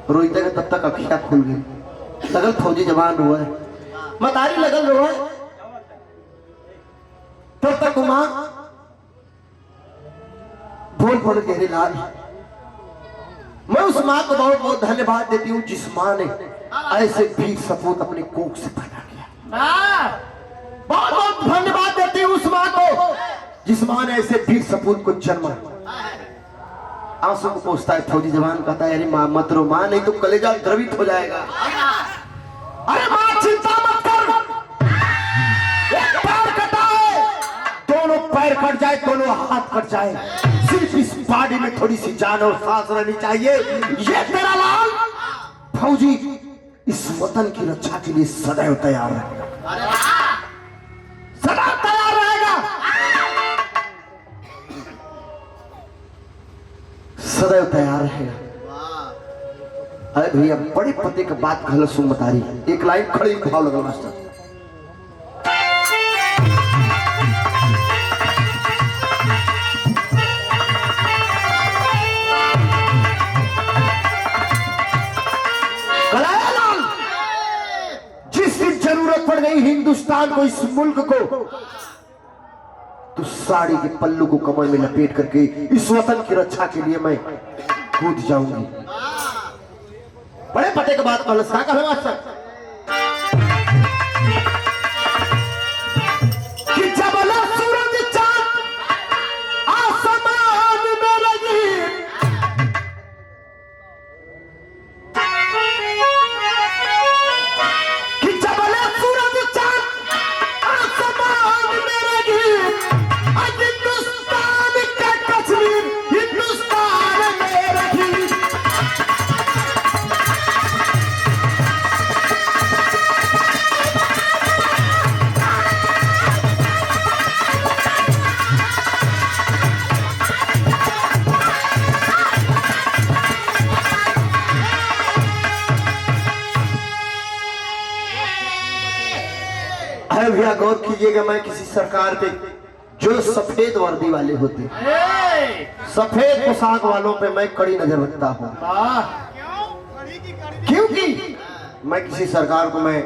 रोहित का तब तक अखियां खुल गई, लगल फौजी जवान रोए, मतारी लगल रोए। तब तक मां बोल पड़ गहरे लाल। मैं उस मां को बहुत बहुत धन्यवाद देती हूँ जिस मां ने ऐसे वीर सपूत अपने कोख से पैदा किया। बहुत बहुत धन्यवाद देती हूँ उस मां को जिस मां ने ऐसे वीर सपूत को जन्मा। आंसू को पोंछता है फौजी जवान, कहता है अरे मां मत रो मां, नहीं तो कलेजा द्रवित हो जाएगा। अरे मां चिंता मत कर, एक पैर कटा है, दोनों पैर कट जाए, दोनों हाथ कट जाए, सिर्फ इस बॉडी में थोड़ी सी जान और सांस रहनी चाहिए। ये तेरा लाल फौजी इस वतन की रक्षा के लिए सदैव तैयार रहेगा, सदैव तैयार रहेगा, सदैव तैयार रहेगा। अरे भैया बड़े पते का बात कहल सुन मतारी, एक लाइन खड़ी भाव लगल मास्टर। जिस दिन जरूरत पड़ गई हिंदुस्तान को, इस मुल्क को, तो साड़ी के पल्लू को कमर में लपेट करके इस वतन की रक्षा के लिए मैं कूद जाऊंगी। बड़े पते के बाद कल मास्टर कि जब सूरज चांद आसमान में लगी, कि जब सूरज चांद आसमान में लगी, हिंदुस्तान का कश्मीर हिंदुस्तान में रखी। भैया गौर कीजिएगा, मैं किसी सरकार के जो सफेद वर्दी वाले होते, सफेद पोशाक वालों पे मैं कड़ी नजर रखता हूँ, क्योंकि मैं किसी सरकार को मैं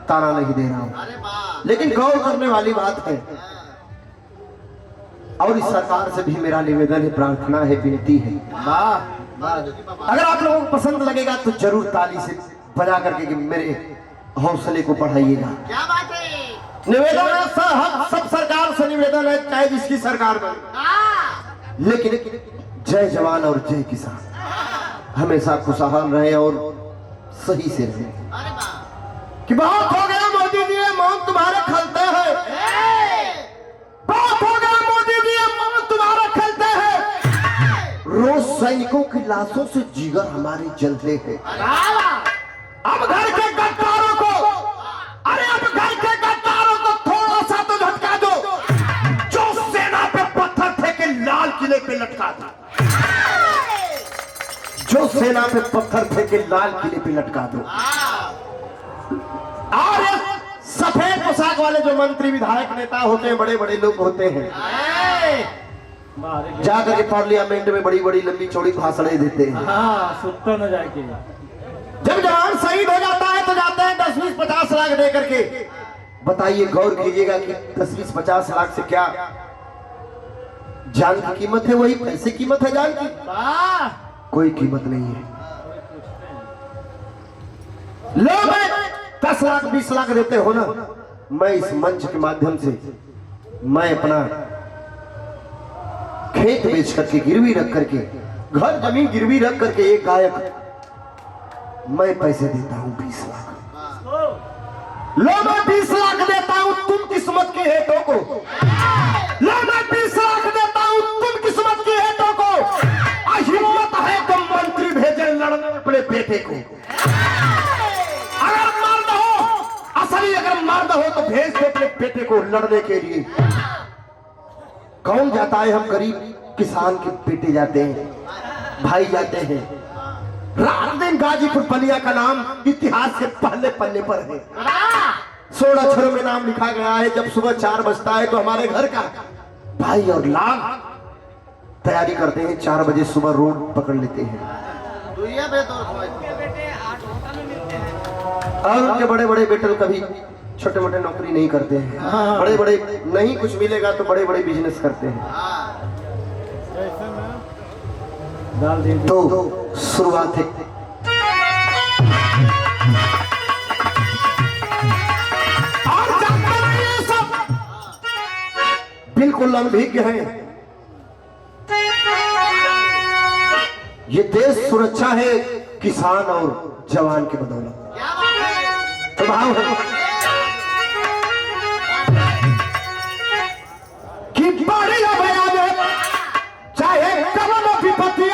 ताना नहीं दे रहा हूँ, लेकिन गौर करने वाली बात है। और इस सरकार से भी मेरा निवेदन है, प्रार्थना है, विनती है, अगर आप लोगों को पसंद लगेगा तो जरूर ताली से बजा करके कि मेरे हौसले को बढ़ाइएगा। क्या बात है? निवेदन है सब सरकार से निवेदन है, चाहे जिसकी सरकार में, लेकिन जय जवान और जय किसान हमेशा खुशहाल रहे और सही से रहे। अरे वाह, कि बहुत हो गया मोदी जी, ये मौत तुम्हारे खलते हैं, बहुत हो गया मोदी जी, ये मौत तुम्हारे खलते हैं। रोज सैनिकों की लाशों से जिगर हमारे जलते हैं। अब घर के गद्दारों को, अरे अब घर के गद्दारों को थोड़ा सा तो झटका दो, जो सेना पे पत्थर फेंके लाल किले पे लटका दो, जो सेना पे पत्थर फेंके लाल किले पे लटका दो। और ये सफेद पोशाक वाले जो मंत्री विधायक नेता होते हैं, बड़े बड़े लोग होते हैं, जाकर के पार्लियामेंट में बड़ी बड़ी लंबी चौड़ी भाषणें देते हैं। हाँ, सुत्तो न जाके। जब जवान शहीद हो जाता है तो जाते हैं 10-20-50 लाख दे करके। बताइए, गौर कीजिएगा कि 10-20-50 लाख से क्या जान की कीमत है? वही पैसे कीमत है जान की? कोई कीमत नहीं है। लोग 10 लाख 20 लाख देते हो ना, मैं इस मंच के माध्यम से मैं अपना खेत बेच करके, गिरवी रख करके, घर जमीन गिरवी रख करके एक गायक मैं पैसे देता हूं 20 लाख। लो मैं 20 लाख देता हूं तुम किस्मत के हेतों को, लो मैं 20 लाख देता हूं तुम किस्मत के हेतों को। हिम्मत है तो मंत्री भेजे लड़ने अपने बेटे को। अगर मर्द हो, असली अगर मर्द हो तो भेज दो अपने बेटे को लड़ने के लिए। कौन जाता है? हम गरीब किसान के बेटे जाते हैं, भाई जाते हैं। रात दिन गाजीपुर बलिया का नाम इतिहास के पहले पन्ने पर है। 16 अक्षरों में नाम लिखा गया है। जब सुबह 4 बजता है तो हमारे घर का भाई और लाल तैयारी करते हैं, 4 बजे सुबह रोड पकड़ लेते हैं। और उनके बड़े बड़े बेटे कभी छोटे मोटे नौकरी नहीं करते हैं, बड़े बड़े नहीं कुछ मिलेगा तो बड़े बड़े बिजनेस करते हैं। तो शुरुआत है और जानते हैं ये सब बिल्कुल अनभिज्ञ है। ये देश सुरक्षा है किसान और जवान के बदौलत। प्रभाव है कि बड़ी अभया में चाहे कवन विपत्ति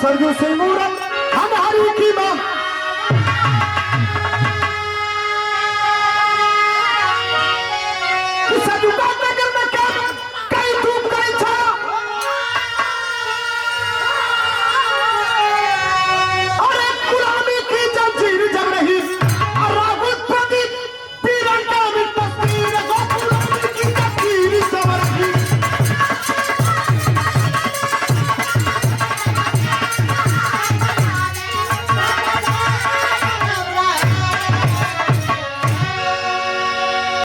सरजू से मूरत हमारी कीमत